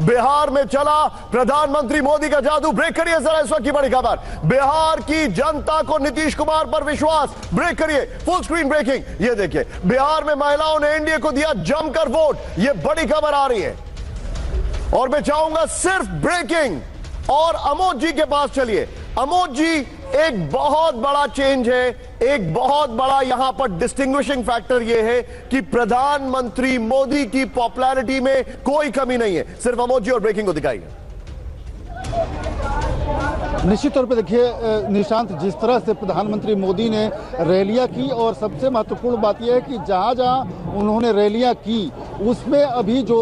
बिहार में चला प्रधानमंत्री मोदी का जादू। ब्रेक करिए जरा इस वक्त की बड़ी खबर। बिहार की जनता को नीतीश कुमार पर विश्वास। ब्रेक करिए, फुल स्क्रीन ब्रेकिंग। ये देखिए, बिहार में महिलाओं ने एनडीए को दिया जमकर वोट। ये बड़ी खबर आ रही है और मैं चाहूंगा सिर्फ ब्रेकिंग। और अमोद जी के पास चलिए। अमोद जी, एक बहुत बड़ा चेंज है, एक बहुत बड़ा यहां पर डिस्टिंग्विशिंग फैक्टर यह है कि प्रधानमंत्री मोदी की पॉपुलैरिटी में कोई कमी नहीं है। सिर्फ अमोद जी और ब्रेकिंग को दिखाइए। निश्चित तौर पे देखिए निशांत, जिस तरह से प्रधानमंत्री मोदी ने रैलियां की और सबसे महत्वपूर्ण बात यह है कि जहां जहां उन्होंने रैलियां की उसमें अभी जो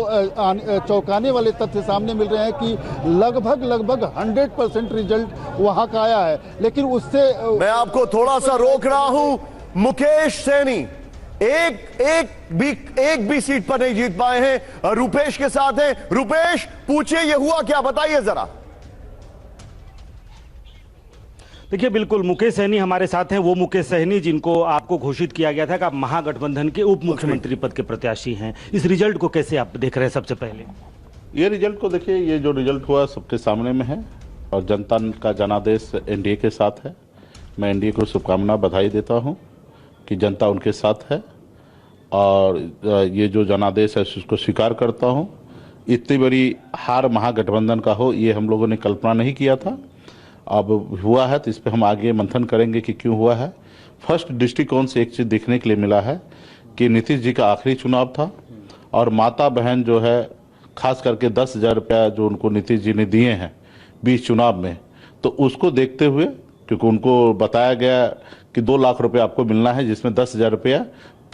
चौंकाने वाले तथ्य सामने मिल रहे हैं कि लगभग 100% रिजल्ट वहां का आया है। लेकिन उससे मैं आपको थोड़ा सा रोक रहा हूं। मुकेश सैनी एक भी सीट पर नहीं जीत पाए हैं। रुपेश के साथ हैं। रुपेश, पूछिए ये हुआ क्या, बताइए जरा। देखिए, बिल्कुल मुकेश सहनी हमारे साथ हैं। वो मुकेश सहनी जिनको आपको घोषित किया गया था कि आप महागठबंधन के उप मुख्यमंत्री पद के प्रत्याशी हैं। इस रिजल्ट को कैसे आप देख रहे हैं? सबसे पहले ये रिजल्ट को देखिए, ये जो रिजल्ट हुआ सबके सामने में है और जनता का जनादेश एनडीए के साथ है। मैं एनडीए को शुभकामना बधाई देता हूं कि जनता उनके साथ है और ये जो जनादेश है उसको स्वीकार करता हूं। इतनी बड़ी हार महागठबंधन का हो ये हम लोगों ने कल्पना नहीं किया था। अब हुआ है तो इस पर हम आगे मंथन करेंगे कि क्यों हुआ है। फर्स्ट दृष्टिकोण से एक चीज़ देखने के लिए मिला है कि नीतीश जी का आखिरी चुनाव था और माता बहन जो है खास करके 10,000 रुपया जो उनको नीतीश जी ने दिए हैं 20 चुनाव में, तो उसको देखते हुए, क्योंकि उनको बताया गया कि 2 लाख रुपये आपको मिलना है जिसमें 10,000 रुपया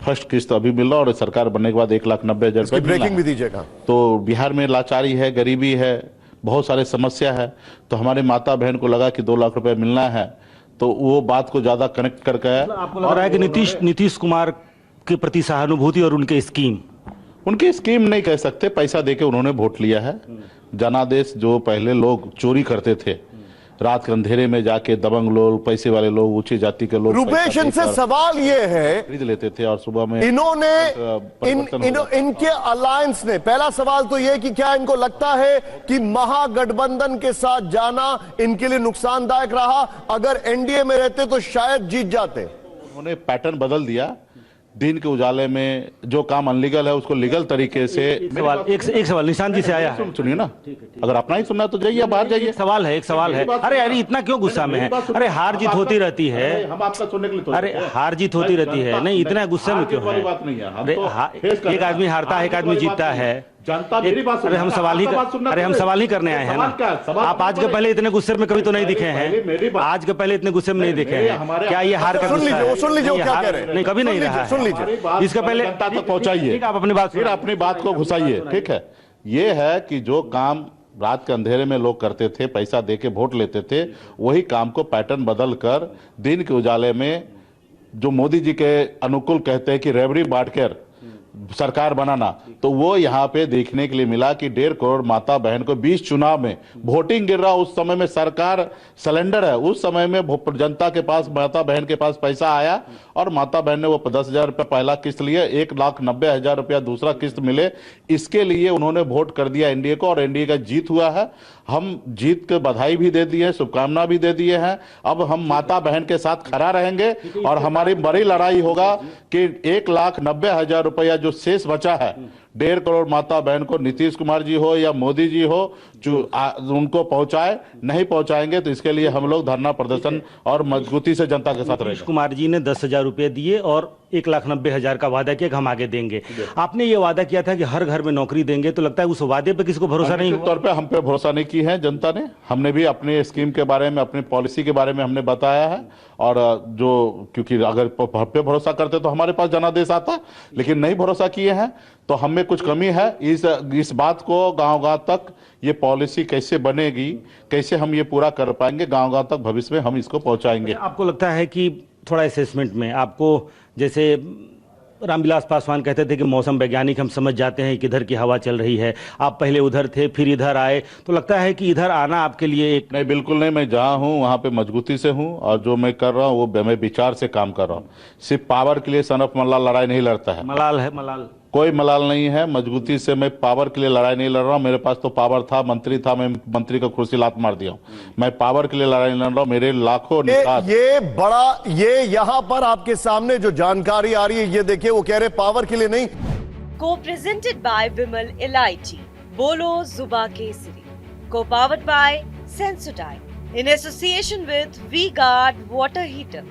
फर्स्ट किस्त अभी मिल रहा और सरकार बनने के बाद 1,90,000 रुपये ब्रेकिंग भी दीजिएगा। तो बिहार में लाचारी है, गरीबी है, बहुत सारे समस्या है। तो हमारे माता बहन को लगा कि 2 लाख रुपए मिलना है, तो वो बात को ज्यादा कनेक्ट कर गया। आपको लग रहा है कि नीतीश कुमार के प्रति सहानुभूति और उनके स्कीम नहीं कह सकते, पैसा देके उन्होंने वोट लिया है। जनादेश जो पहले लोग चोरी करते थे, रात के अंधेरे में जाके दबंग लोग, पैसे वाले लोग, ऊंची जाति के लोग, रुपेश इनसे सवाल ये है, खरीद लेते थे और सुबह में इनके अलायंस ने, पहला सवाल तो ये कि क्या इनको लगता है कि महागठबंधन के साथ जाना इनके लिए नुकसानदायक रहा? अगर एनडीए में रहते तो शायद जीत जाते। उन्होंने पैटर्न बदल दिया। दिन के उजाले में जो काम अनलीगल है उसको लीगल तरीके से। एक सवाल निशांत जी से आया है, सुनिए ना। अगर अपना ही सुनना तो जाइए, बाहर जाइए। एक सवाल है। अरे इतना क्यों गुस्सा में है? अरे हार जीत होती रहती है। हम आपका सुनने के लिए, अरे हार जीत होती रहती है, नहीं इतना गुस्से में क्यों है? एक आदमी हारता है, एक आदमी जीतता है। जनता मेरी बात, अरे हम सवाल ही करने आए हैं ना। आप आज के पहले इतने गुस्से में कभी तो नहीं दिखे हैं। आज के पहले इतने गुस्से में नहीं दिखे हैं। क्या ये हार का सुन लीजिए क्या कह रहे हैं? नहीं, कभी नहीं रहा। सुन लीजिए, इसके पहले जनता तक पहुंचाइए, आप अपनी बात को घुसाइए। ठीक है, ये है कि जो काम रात के अंधेरे में लोग करते थे, पैसा देके वोट लेते थे, वही काम को पैटर्न बदल कर दिन के उजाले में जो मोदी जी के अनुकूल कहते हैं कि रेवड़ी बांटकर सरकार बनाना, तो वो यहाँ पे देखने के लिए मिला कि 1.5 करोड़ माता बहन को 20 चुनाव में वोटिंग गिर रहा। उस समय में सरकार सिलेंडर है, उस समय में जनता के पास, माता बहन के पास पैसा आया और माता बहन ने वो 10,000 रुपया पहला किस्त लिए, 1,90,000 रुपया दूसरा किस्त मिले। इसके लिए उन्होंने वोट कर दिया एनडीए को और एनडीए का जीत हुआ है। हम जीत के बधाई भी दे दिए, शुभकामना भी दे दिए हैं। अब हम माता बहन के साथ खड़ा रहेंगे और हमारी बड़ी लड़ाई होगा कि 1,90,000 रुपया जो शेष बचा है, 1.5 करोड़ माता बहन को नीतीश कुमार जी हो या मोदी जी हो उनको पहुंचाए। नहीं पहुंचाएंगे तो इसके लिए हम लोग धरना प्रदर्शन और मजबूती से जनता के साथ रहेंगे। नीतीश कुमार जी ने 10,000 रुपए दिए और 1,90,000 का वादा किया कि हम आगे देंगे। आपने ये वादा किया था कि हर घर में नौकरी देंगे, तो लगता है उस वादे पे किसको भरोसा नहीं हुआ? तौर पे हम पे भरोसा नहीं की है जनता ने। हमने भी अपने स्कीम के बारे में, अपनी पॉलिसी के बारे में हमने बताया है और जो, क्योंकि अगर पे भरोसा करते तो हमारे पास जनादेश आता, लेकिन नहीं भरोसा किए हैं तो हमें कुछ कमी है। इस बात को गांव-गांव तक ये पॉलिसी कैसे बनेगी, कैसे हम ये पूरा कर पाएंगे, गांव-गांव तक भविष्य में हम इसको पहुंचाएंगे। आपको लगता है कि थोड़ा असेसमेंट में आपको, जैसे रामविलास पासवान कहते थे कि मौसम वैज्ञानिक हम समझ जाते हैं किधर की हवा चल रही है, आप पहले उधर थे फिर इधर आए, तो लगता है कि इधर आना आपके लिए एक? नहीं, बिल्कुल नहीं। मैं जहाँ हूँ वहाँ पे मजबूती से हूँ और जो मैं कर रहा हूँ वो मैं विचार से काम कर रहा हूँ। सिर्फ पावर के लिए सनफ मल्लाल लड़ाई नहीं लड़ता है। मलाल है, मलाल कोई मलाल नहीं है। मजबूती से मैं पावर के लिए लड़ाई नहीं लड़ रहा हूं। मेरे पास तो पावर था, मंत्री था, मैं मंत्री को कुर्सी लात मार दिया हूं। मैं पावर के लिए लड़ाई नहीं लड़ रहा हूं। मेरे लाखों निकात ये यहां पर आपके सामने जो जानकारी आ रही है, ये देखिए, वो कह रहे पावर के लिए नहीं। Co-presented by Vimal Elaichi, Bolo Zuba Kesari. Co-powered by Sensodyne in association with V-Guard Water Heater.